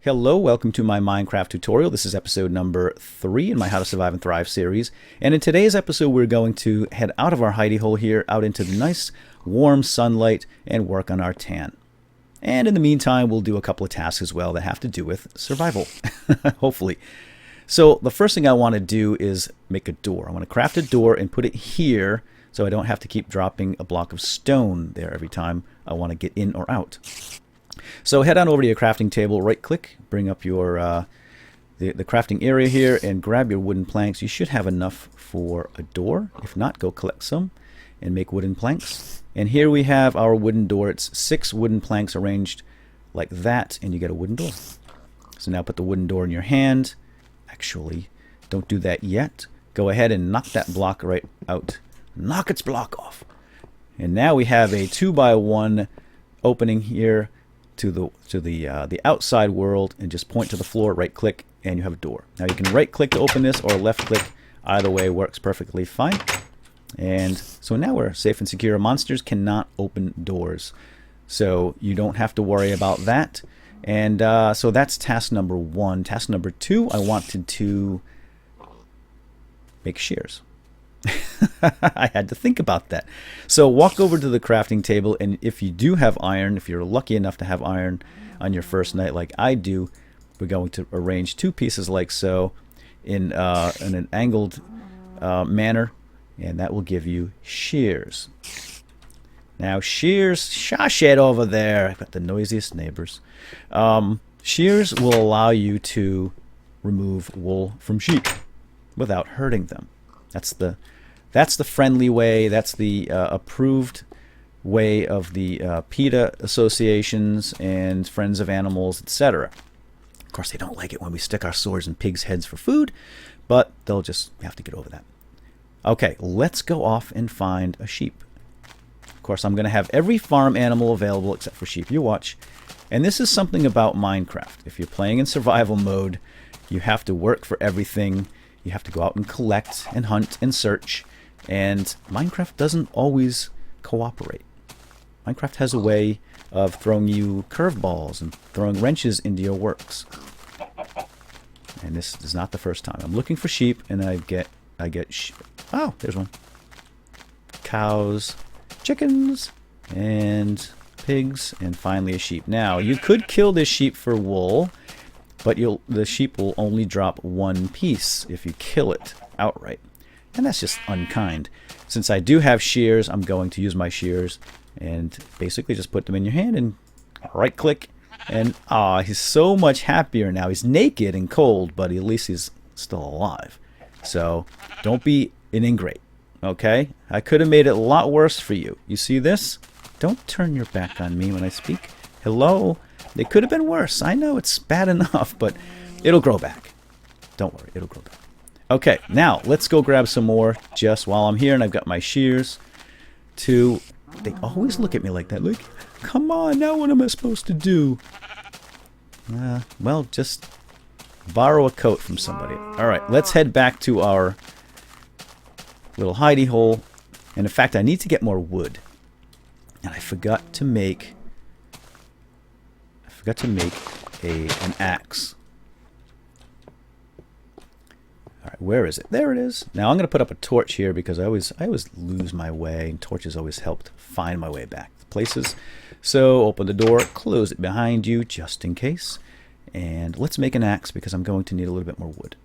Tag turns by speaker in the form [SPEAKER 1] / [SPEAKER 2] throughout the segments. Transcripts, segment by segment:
[SPEAKER 1] Hello, welcome to my Minecraft tutorial. This is episode number 3 in my How to Survive and Thrive series. And in today's episode, we're going to head out of our hidey hole here, out into the nice warm sunlight, and work on our tan. And in the meantime, we'll do a couple of tasks as well that have to do with survival, hopefully. So the first thing I want to do is make a door. I want to craft a door and put it here so I don't have to keep dropping a block of stone there every time I want to get in or out. So head on over to your crafting table, right click, bring up your the crafting area here and grab your wooden planks. You should have enough for a door. If not, go collect some and make wooden planks. And here we have our wooden door. It's 6 wooden planks arranged like that, and you get a wooden door. So now put the wooden door in your hand. Actually, don't do that yet. Go ahead and knock that block right out. Knock its block off. And now we have a 2x1 opening here to the outside world, and just point to the floor, right click, and you have a door. Now you can right click to open this or left click. Either way works perfectly fine. And so now we're safe and secure. Monsters cannot open doors, so you don't have to worry about that. And so that's task number 1. Task number 2, I wanted to make shears. I had to think about that. So walk over to the crafting table, and if you do have iron, if you're lucky enough to have iron on your first night like I do, we're going to arrange 2 pieces like so in an angled manner, and that will give you shears. Now shears, shashed over there. I've got the noisiest neighbors. Shears will allow you to remove wool from sheep without hurting them. That's the friendly way. That's the approved way of the PETA associations and Friends of Animals, etc. Of course, they don't like it when we stick our swords in pigs' heads for food, but they'll just have to get over that. Okay, let's go off and find a sheep. Of course, I'm going to have every farm animal available except for sheep. You watch. And this is something about Minecraft. If you're playing in survival mode, you have to work for everything. You have to go out and collect and hunt and search. And Minecraft doesn't always cooperate. Minecraft has a way of throwing you curveballs and throwing wrenches into your works. And this is not the first time. I'm looking for sheep, and I get oh, there's one. Cows, chickens, and pigs, and finally a sheep. Now, you could kill this sheep for wool, but the sheep will only drop 1 piece if you kill it outright. And that's just unkind. Since I do have shears, I'm going to use my shears and basically just put them in your hand and right click. And he's so much happier now. He's naked and cold, but at least he's still alive. So don't be an ingrate, okay? I could have made it a lot worse for you. You see this? Don't turn your back on me when I speak. Hello? It could have been worse. I know it's bad enough, but it'll grow back. Don't worry, it'll grow back. Okay, now let's go grab some more just while I'm here, and I've got my shears to... They always look at me like that. Like, come on, now what am I supposed to do? Well, just borrow a coat from somebody. All right, let's head back to our little hidey hole. And in fact, I need to get more wood. And I forgot to make an axe. All right, where is it? There it is. Now I'm going to put up a torch here because I always lose my way, and torches always helped find my way back to places. So open the door, close it behind you just in case. And let's make an axe because I'm going to need a little bit more wood.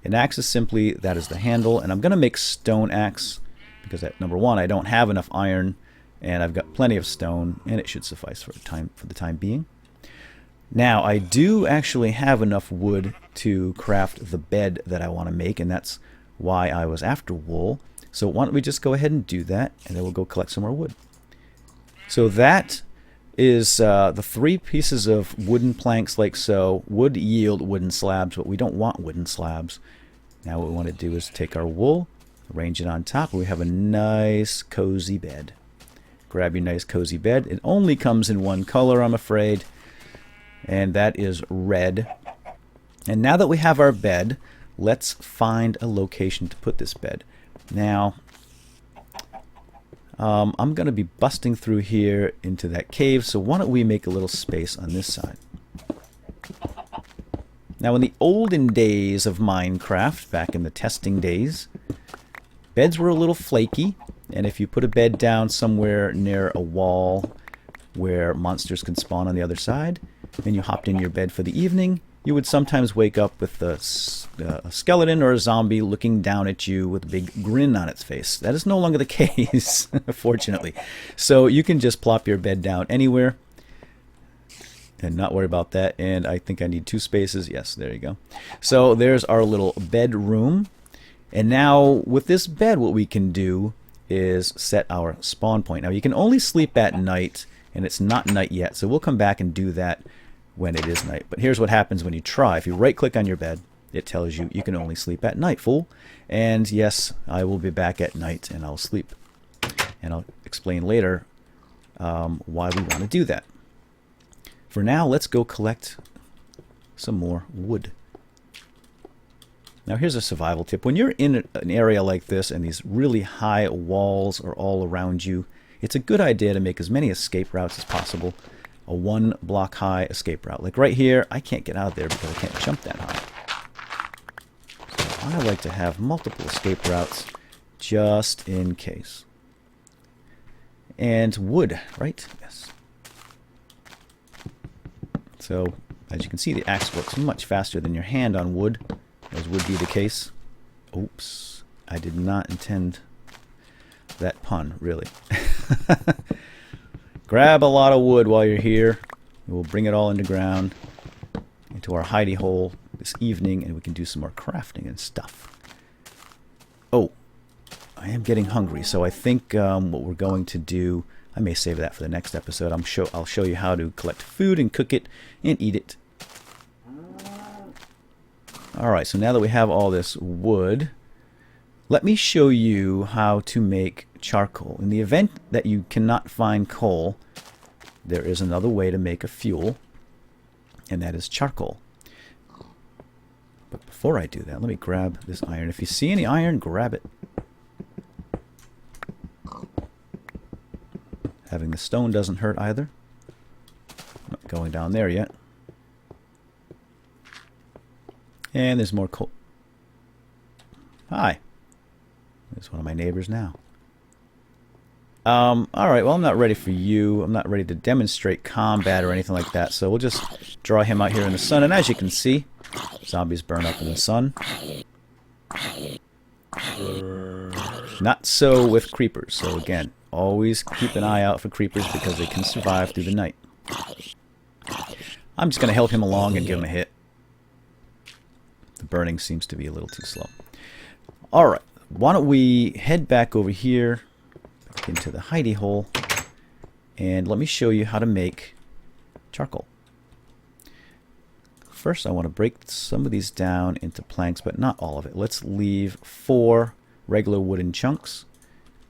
[SPEAKER 1] An axe is simply, that is the handle, and I'm going to make stone axe because number 1, I don't have enough iron, and I've got plenty of stone, and it should suffice for the time being. Now, I do actually have enough wood to craft the bed that I want to make, and that's why I was after wool. So why don't we just go ahead and do that, and then we'll go collect some more wood. So that is the 3 pieces of wooden planks like so. Would yield wooden slabs, but we don't want wooden slabs. Now what we want to do is take our wool, arrange it on top, and we have a nice cozy bed. Grab your nice cozy bed. It only comes in 1 color, I'm afraid, and that is red. And now that we have our bed, let's find a location to put this bed. Now, I'm going to be busting through here into that cave, so why don't we make a little space on this side. Now in the olden days of Minecraft, back in the testing days, beds were a little flaky, and if you put a bed down somewhere near a wall where monsters can spawn on the other side, and you hopped in your bed for the evening, you would sometimes wake up with a skeleton or a zombie looking down at you with a big grin on its face. That is no longer the case, fortunately. So you can just plop your bed down anywhere and not worry about that. And I think I need 2 spaces. Yes, there you go. So there's our little bedroom. And now with this bed, what we can do is set our spawn point. Now you can only sleep at night, and it's not night yet. So we'll come back and do that when it is night. But here's what happens when you try. If you right click on your bed, it tells you you can only sleep at night, fool. And yes, I will be back at night and I'll sleep. And I'll explain later why we want to do that. For now, let's go collect some more wood. Now here's a survival tip. When you're in an area like this and these really high walls are all around you, it's a good idea to make as many escape routes as possible. A 1-block high escape route. Like right here, I can't get out of there because I can't jump that high. So I like to have multiple escape routes just in case. And wood, right? Yes. So as you can see, the axe works much faster than your hand on wood, as would be the case. Oops, I did not intend that pun, really. Grab a lot of wood while you're here. We'll bring it all underground into our hidey hole this evening, and we can do some more crafting and stuff. Oh, I am getting hungry, so I think what we're going to do, I may save that for the next episode. I'll show you how to collect food and cook it and eat it. Alright, so now that we have all this wood, let me show you how to make charcoal. In the event that you cannot find coal, there is another way to make a fuel, and that is charcoal. But before I do that, let me grab this iron. If you see any iron, grab it. Having the stone doesn't hurt either. I'm not going down there yet. And there's more coal. Hi. There's one of my neighbors now. Alright, well, I'm not ready for you. I'm not ready to demonstrate combat or anything like that. So we'll just draw him out here in the sun. And as you can see, zombies burn up in the sun. Not so with creepers. So again, always keep an eye out for creepers because they can survive through the night. I'm just going to help him along and give him a hit. The burning seems to be a little too slow. Alright, why don't we head back over here into the hidey hole, and let me show you how to make charcoal. First, I want to break some of these down into planks, but not all of it. Let's leave 4 regular wooden chunks,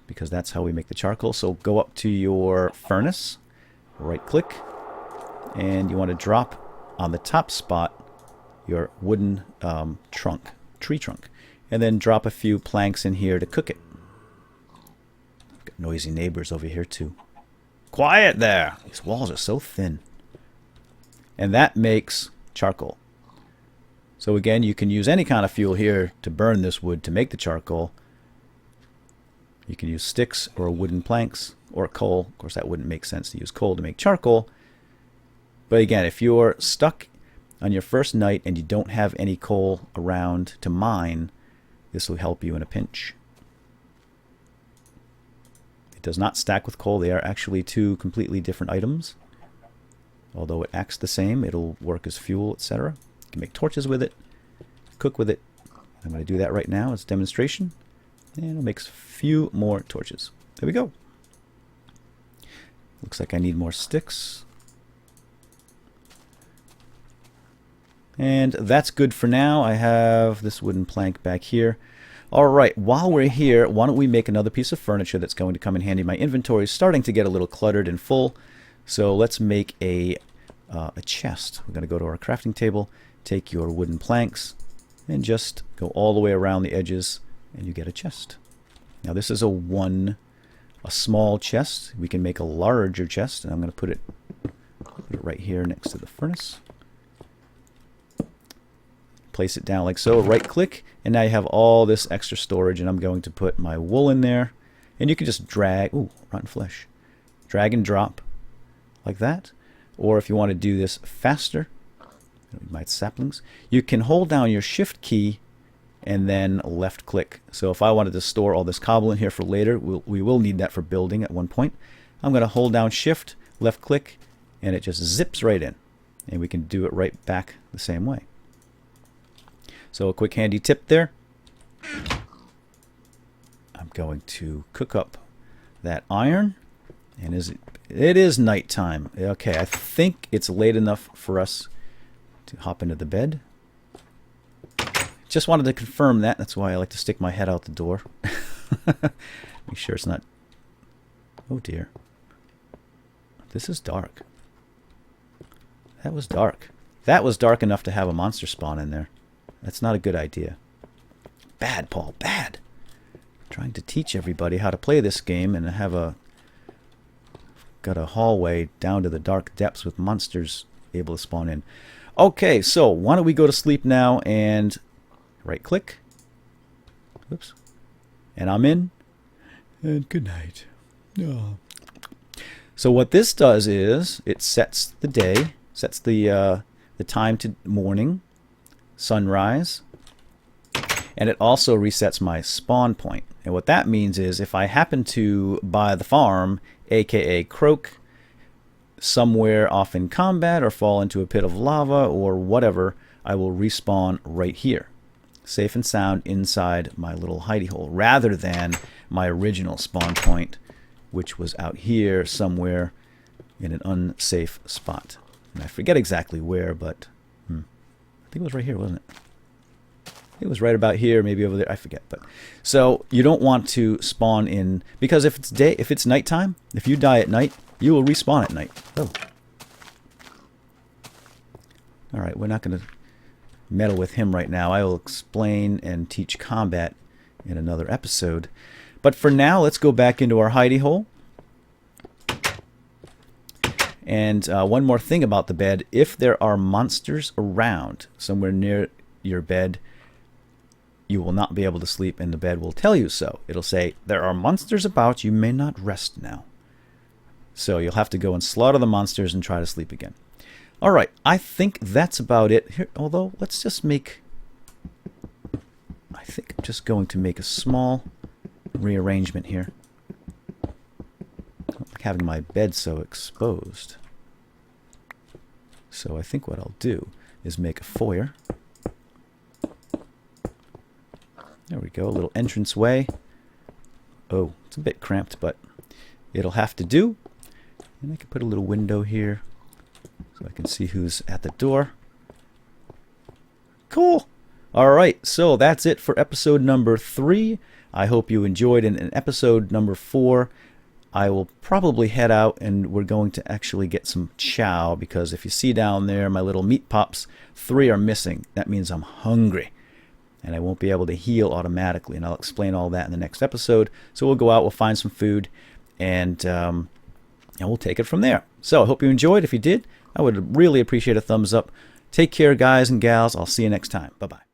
[SPEAKER 1] because that's how we make the charcoal. So go up to your furnace, right click, and you want to drop on the top spot your wooden tree trunk, and then drop a few planks in here to cook it. Got noisy neighbors over here too. Quiet there! These walls are so thin. And that makes charcoal. So again, you can use any kind of fuel here to burn this wood to make the charcoal. You can use sticks or wooden planks or coal. Of course, that wouldn't make sense to use coal to make charcoal. But again, if you're stuck on your first night and you don't have any coal around to mine, this will help you in a pinch. It does not stack with coal. They are actually 2 completely different items. Although it acts the same, it'll work as fuel, etc. You can make torches with it, cook with it. I'm going to do that right now as a demonstration. And it'll make a few more torches. There we go. Looks like I need more sticks. And that's good for now. I have this wooden plank back here. Alright, while we're here, why don't we make another piece of furniture that's going to come in handy. My inventory is starting to get a little cluttered and full. So let's make a chest. We're going to go to our crafting table, take your wooden planks, and just go all the way around the edges, and you get a chest. Now this is a small chest. We can make a larger chest, and I'm going to put it right here next to the furnace. place it down like so, right click, and now you have all this extra storage, and I'm going to put my wool in there. And you can just drag, ooh, rotten flesh, drag and drop like that. Or if you want to do this faster, my saplings, you can hold down your shift key and then left click. So if I wanted to store all this cobble in here for later, we will need that for building at one point. I'm going to hold down shift, left click, and it just zips right in. And we can do it right back the same way. So a quick handy tip there. I'm going to cook up that iron. And it is nighttime. Okay, I think it's late enough for us to hop into the bed. Just wanted to confirm that. That's why I like to stick my head out the door. Make sure it's not... Oh dear. This is dark. That was dark. That was dark enough to have a monster spawn in there. That's not a good idea. Bad, Paul, bad. Trying to teach everybody how to play this game and have got a hallway down to the dark depths with monsters able to spawn in. Okay, so why don't we go to sleep now and right click. Oops. And I'm in. And good night. Oh. So what this does is it sets the day, sets the time to morning, sunrise, and it also resets my spawn point. And what that means is if I happen to buy the farm, aka croak, somewhere off in combat or fall into a pit of lava or whatever, I will respawn right here, safe and sound inside my little hidey hole, rather than my original spawn point, which was out here somewhere in an unsafe spot. And I forget exactly where, but I think it was right here, wasn't it? It was right about here, maybe over there. I forget. But so you don't want to spawn in, because if it's nighttime, if you die at night, you will respawn at night. Oh. All right, we're not going to meddle with him right now. I will explain and teach combat in another episode. But for now, let's go back into our hidey hole. And one more thing about the bed: if there are monsters around somewhere near your bed, you will not be able to sleep, and the bed will tell you so. It'll say, there are monsters about, you may not rest now. So you'll have to go and slaughter the monsters and try to sleep again. Alright, I think that's about it. Here, although, let's just make... I think I'm just going to make a small rearrangement here. I don't like having my bed so exposed. So I think what I'll do is make a foyer. There we go, a little entrance way. Oh, it's a bit cramped, but it'll have to do. And I can put a little window here so I can see who's at the door. Cool. All right, so that's it for episode number 3. I hope you enjoyed. In episode number 4, I will probably head out and we're going to actually get some chow, because if you see down there my little meat pops, 3 are missing. That means I'm hungry. And I won't be able to heal automatically, and I'll explain all that in the next episode. So we'll go out, we'll find some food, and we'll take it from there. So I hope you enjoyed. If you did, I would really appreciate a thumbs up. Take care, guys and gals. I'll see you next time. Bye-bye.